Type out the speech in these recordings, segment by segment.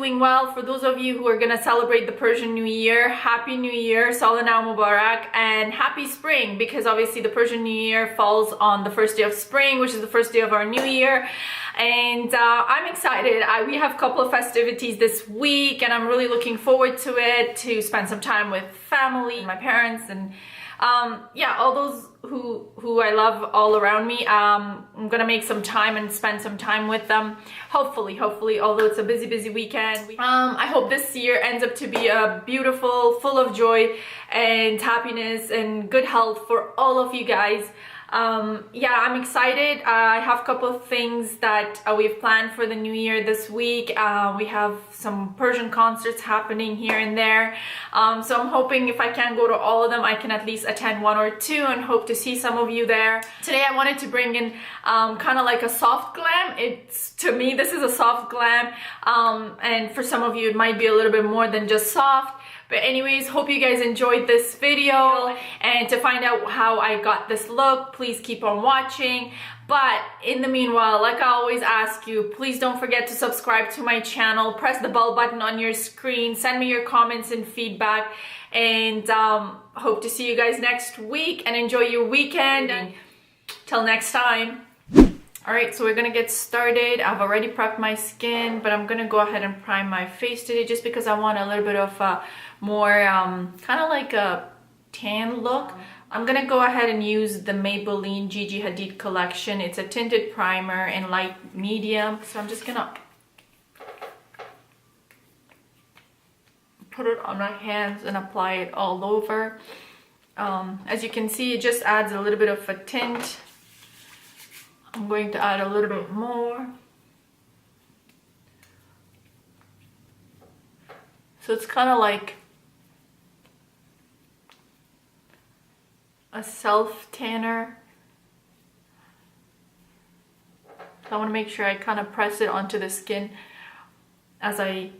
doing well. For those of you who are gonna celebrate the Persian New Year, Happy New Year, Salanau Mubarak, and Happy Spring, because obviously the Persian New Year falls on the first day of spring, which is the first day of our new year. And I'm excited. We have a couple of festivities this week, and I'm really looking forward to it, to spend some time with family, my parents, and yeah, all those who I love all around me. I'm gonna make some time and spend some time with them, hopefully, although it's a busy weekend. I hope this year ends up to be a beautiful, full of joy and happiness and good health for all of you guys. Yeah, I'm excited. I have a couple of things that we've planned for the new year this week. We have some Persian concerts happening here and there. So I'm hoping if I can't go to all of them, I can at least attend one or two, and hope to see some of you there. Today I wanted to bring in kind of like a soft glam. To me, this is a soft glam. And for some of you, it might be a little bit more than just soft. But anyways, hope you guys enjoyed this video, and to find out how I got this look, please keep on watching. But in the meanwhile, like I always ask you, please don't forget to subscribe to my channel, press the bell button on your screen, send me your comments and feedback, and hope to see you guys next week, and enjoy your weekend, and till next time. Alright, so we're gonna get started. I've already prepped my skin, but I'm gonna go ahead and prime my face today, just because I want a little bit of more kind of like a tan look. I'm gonna go ahead and use the Maybelline Gigi Hadid collection. It's a tinted primer in light medium, so I'm just gonna put it on my hands and apply it all over. As you can see, it just adds a little bit of a tint. I'm going to add a little bit more. So it's kind of like a self tanner. So I want to make sure I kind of press it onto the skin as I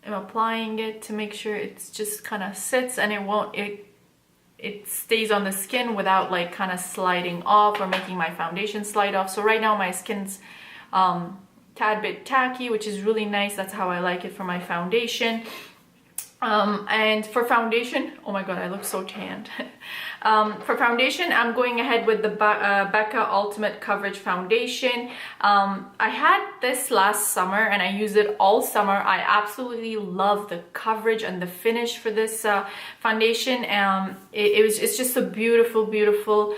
am applying it, to make sure it's just kind of sits and it stays on the skin without like kind of sliding off or making my foundation slide off. So right now my skin's tad bit tacky, which is really nice. That's how I like it for my foundation. And for foundation, oh my god, I look so tanned. For foundation, I'm going ahead with the Becca Ultimate Coverage Foundation. I had this last summer and I used it all summer. I absolutely love the coverage and the finish for this foundation. It's just a beautiful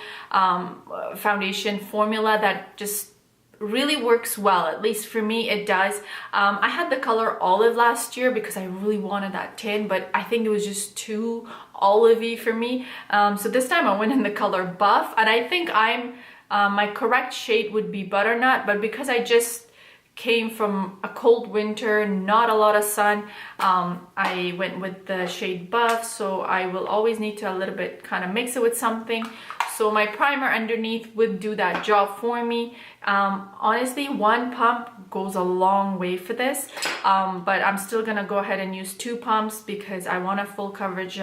foundation formula that just really works well. At least for me it does. I had the color olive last year because I really wanted that tin, but I think it was just too olivey for me. So this time I went in the color buff, and I think my correct shade would be butternut, but because I just came from a cold winter, not a lot of sun, I went with the shade buff. So I will always need to a little bit kind of mix it with something. So my primer underneath would do that job for me. Honestly, one pump goes a long way for this, but I'm still gonna go ahead and use 2 pumps because I want a full coverage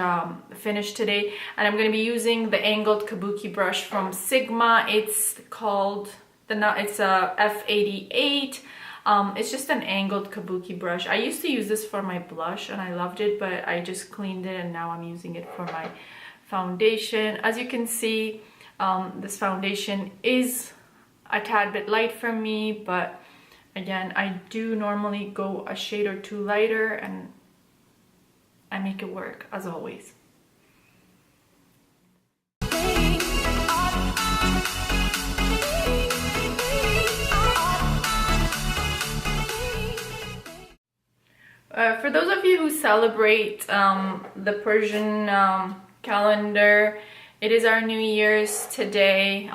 finish today. And I'm gonna be using the angled kabuki brush from Sigma. It's called it's a F88. It's just an angled kabuki brush. I used to use this for my blush and I loved it, but I just cleaned it and now I'm using it for my foundation. As you can see, this foundation is a tad bit light for me, but again, I do normally go a shade or 2 lighter, and I make it work as always. For those of you who celebrate the Persian calendar, it is our New Year's today.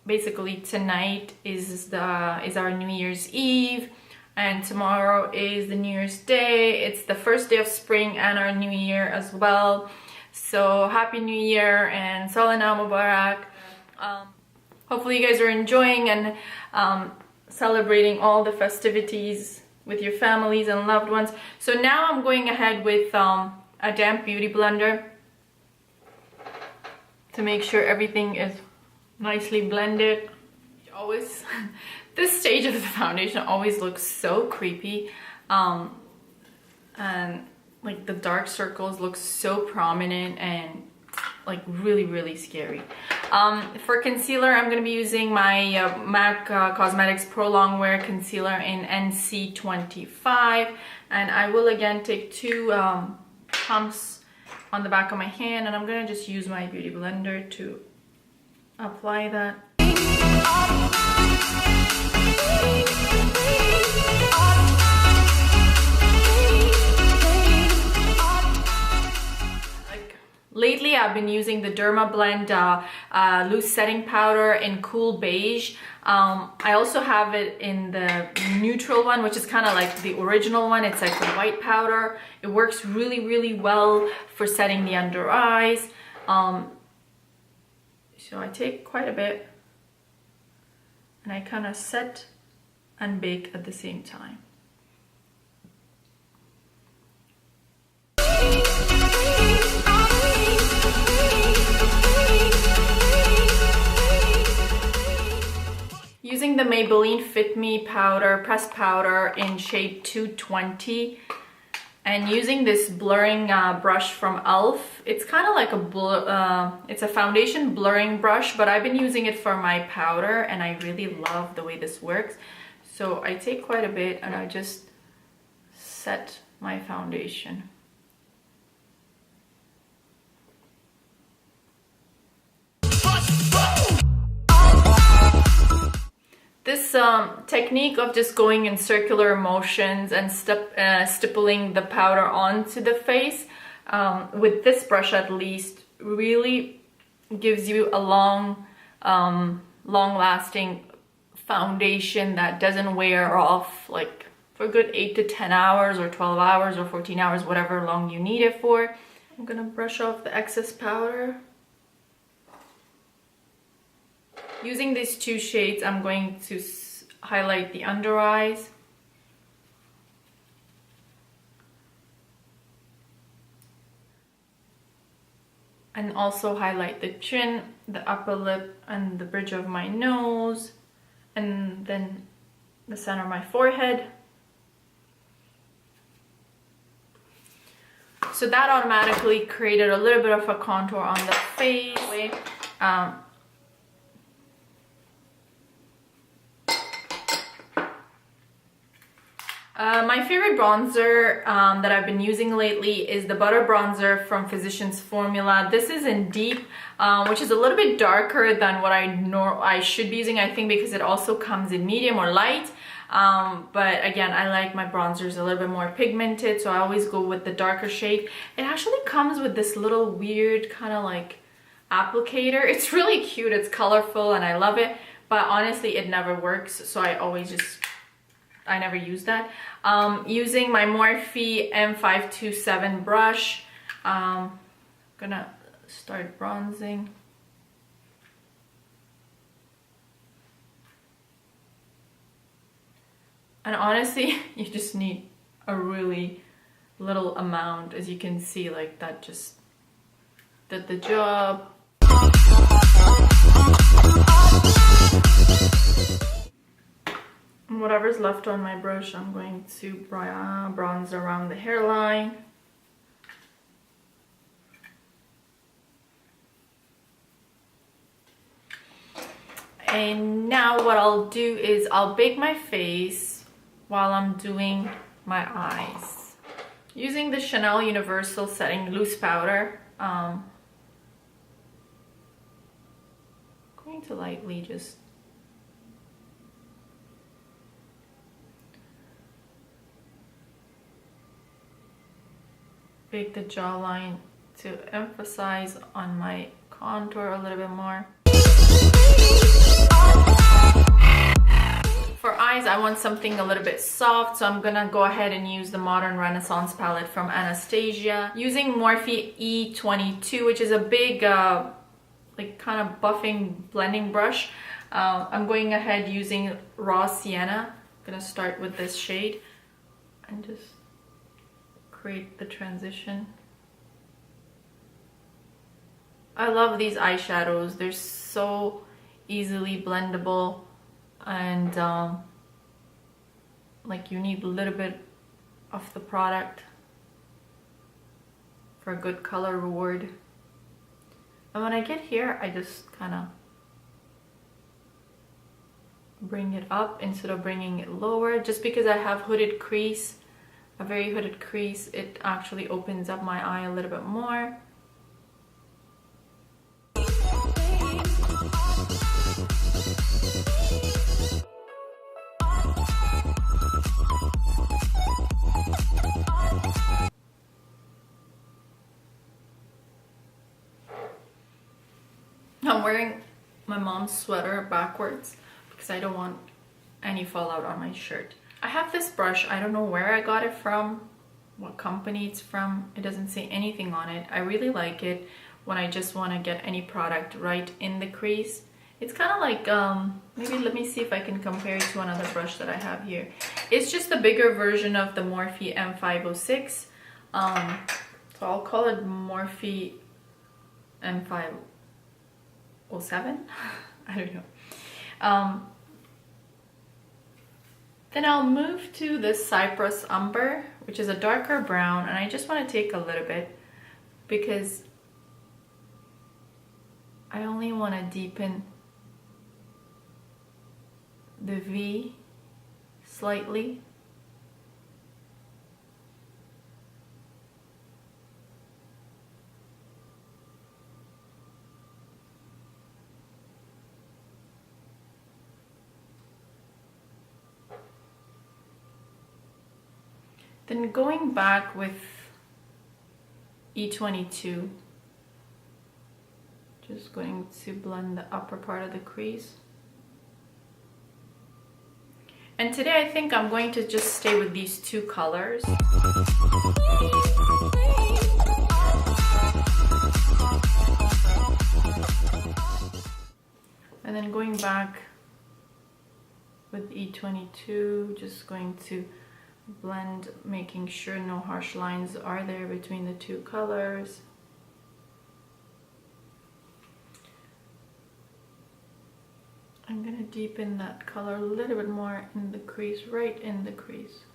Basically tonight is our New Year's Eve, and tomorrow is the New Year's Day. It's the first day of spring and our New Year as well. So Happy New Year and Salanau Mubarak. Hopefully you guys are enjoying and celebrating all the festivities with your families and loved ones. So now I'm going ahead with a damp beauty blender to make sure everything is nicely blended. Always this stage of the foundation always looks so creepy. and like the dark circles look so prominent and like really scary. For concealer, I'm going to be using my MAC Cosmetics Pro Longwear Concealer in NC25, and I will again take 2 pumps on the back of my hand, and I'm going to just use my beauty blender to apply that. Lately, I've been using the Derma Blend loose setting powder in cool beige. I also have it in the neutral one, which is kind of like the original one. It's like a white powder. It works really well for setting the under eyes. So I take quite a bit and I kind of set and bake at the same time. Using the Maybelline Fit Me powder, pressed powder in shade 220, and using this blurring brush from e.l.f. It's kind of like it's a foundation blurring brush, but I've been using it for my powder and I really love the way this works. So I take quite a bit and I just set my foundation. This technique of just going in circular motions and stippling the powder onto the face, with this brush at least, really gives you a long-lasting foundation that doesn't wear off like for a good 8 to 10 hours or 12 hours or 14 hours, whatever long you need it for. I'm gonna brush off the excess powder. Using these 2 shades, I'm going to highlight the under eyes. And also highlight the chin, the upper lip, and the bridge of my nose, and then the center of my forehead. So that automatically created a little bit of a contour on the face. My favorite bronzer that I've been using lately is the Butter Bronzer from Physicians Formula. This is in Deep, which is a little bit darker than what I should be using, I think, because it also comes in medium or light. But again, I like my bronzers a little bit more pigmented, so I always go with the darker shade. It actually comes with this little weird kind of like applicator. It's really cute, it's colorful, and I love it, but honestly it never works, so I never use that. Using my Morphe M527 brush, gonna start bronzing. And honestly, you just need a really little amount. As you can see, like that just did the job. Whatever's left on my brush, I'm going to bronze around the hairline. And now what I'll do is I'll bake my face while I'm doing my eyes. Using the Chanel Universal Setting Loose Powder, I'm going to lightly just bake the jawline to emphasize on my contour a little bit more. For eyes, I want something a little bit soft, so I'm gonna go ahead and use the Modern Renaissance palette from Anastasia. Using Morphe E22, which is a big, like kind of buffing blending brush. I'm going ahead using Raw Sienna. I'm gonna start with this shade and just create the transition. I love these eyeshadows. They're so easily blendable, and like you need a little bit of the product for a good color reward. And when I get here, I just kind of bring it up instead of bringing it lower. Just because I have hooded crease, a very hooded crease, it actually opens up my eye a little bit more. I'm wearing my mom's sweater backwards because I don't want any fallout on my shirt. I have this brush. I don't know where I got it from, what company it's from. It doesn't say anything on it. I really like it when I just want to get any product right in the crease. It's kind of like, maybe let me see if I can compare it to another brush that I have here. It's just a bigger version of the Morphe M506. So I'll call it Morphe M507. I don't know. Then I'll move to this Cypress Umber, which is a darker brown, and I just want to take a little bit because I only want to deepen the V slightly. Then going back with E22, just going to blend the upper part of the crease. And today I think I'm going to just stay with these two colors. And then going back with E22, just going to blend, making sure no harsh lines are there between the two colors. I'm gonna deepen that color a little bit more in the crease, right in the crease.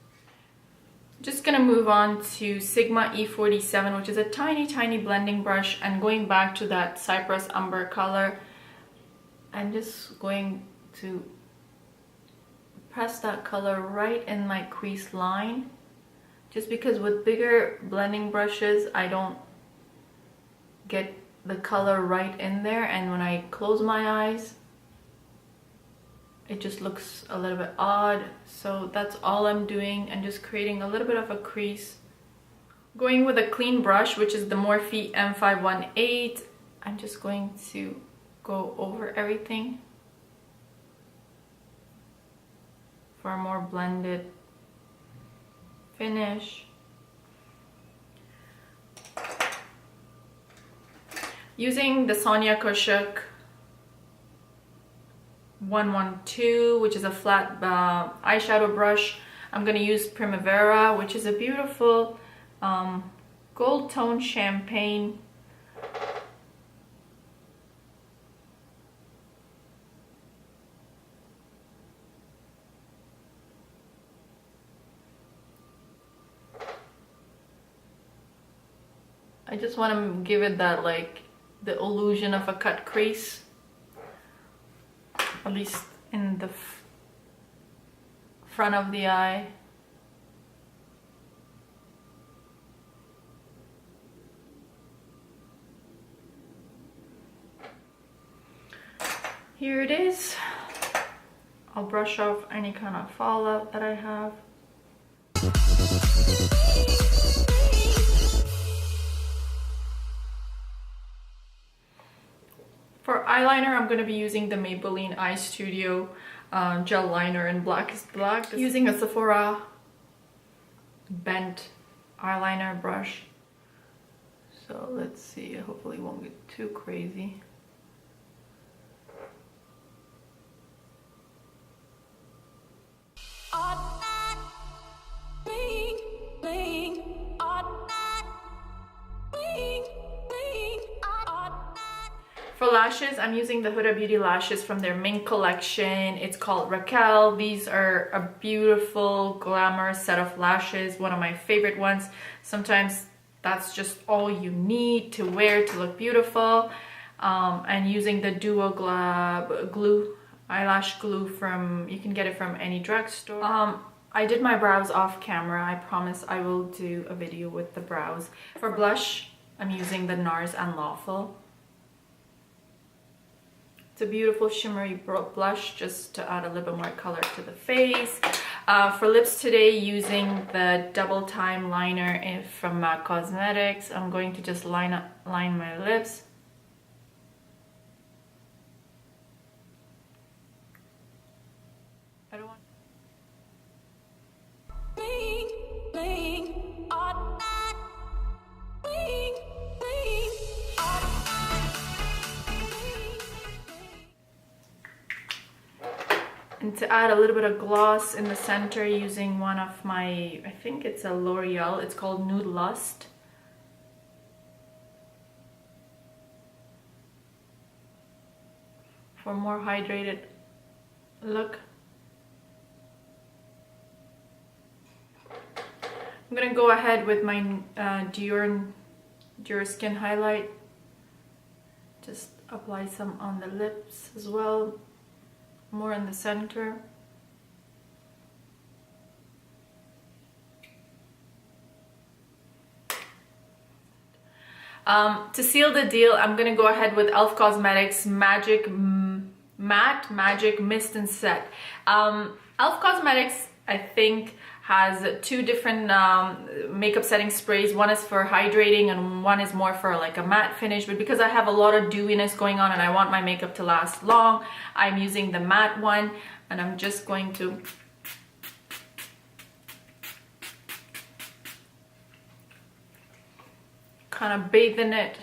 Just gonna move on to Sigma E47, which is a tiny blending brush, and going back to that Cypress Umber color, I'm just going to press that color right in my crease line, just because with bigger blending brushes I don't get the color right in there, and when I close my eyes it just looks a little bit odd. So that's all I'm doing, and just creating a little bit of a crease. Going with a clean brush, which is the Morphe M518, I'm just going to go over everything for a more blended finish. Using the Sonia Kashuk 112, which is a flat eyeshadow brush, I'm going to use Primavera, which is a beautiful gold tone champagne. I just want to give it that, like, the illusion of a cut crease, at least in the front of the eye. Here it is. I'll brush off any kind of fallout that I have. For eyeliner, I'm going to be using the Maybelline Eye Studio gel liner in Black is Black, using a Sephora bent eyeliner brush. So let's see, hopefully it won't get too crazy. For lashes, I'm using the Huda Beauty lashes from their Mink collection. It's called Raquel. These are a beautiful, glamorous set of lashes, one of my favorite ones. Sometimes that's just all you need to wear to look beautiful. And using the Duo glue, eyelash glue from, you can get it from any drugstore. I did my brows off camera. I promise I will do a video with the brows. For blush, I'm using the NARS and Lawful. It's a beautiful shimmery blush just to add a little bit more color to the face. For lips today, using the Double Time liner from MAC Cosmetics. I'm going to just line my lips. I don't want... And to add a little bit of gloss in the center, using one of my, I think it's a L'Oreal, it's called Nude Lust. For a more hydrated look. I'm gonna go ahead with my Dior Skin Highlight. Just apply some on the lips as well. More in the center. To seal the deal, I'm gonna go ahead with e.l.f. Cosmetics Magic Matte Magic Mist and Set. e.l.f. Cosmetics, I think, has two different makeup setting sprays. One is for hydrating and one is more for like a matte finish, but because I have a lot of dewiness going on and I want my makeup to last long, I'm using the matte one, and I'm just going to kind of bathe in it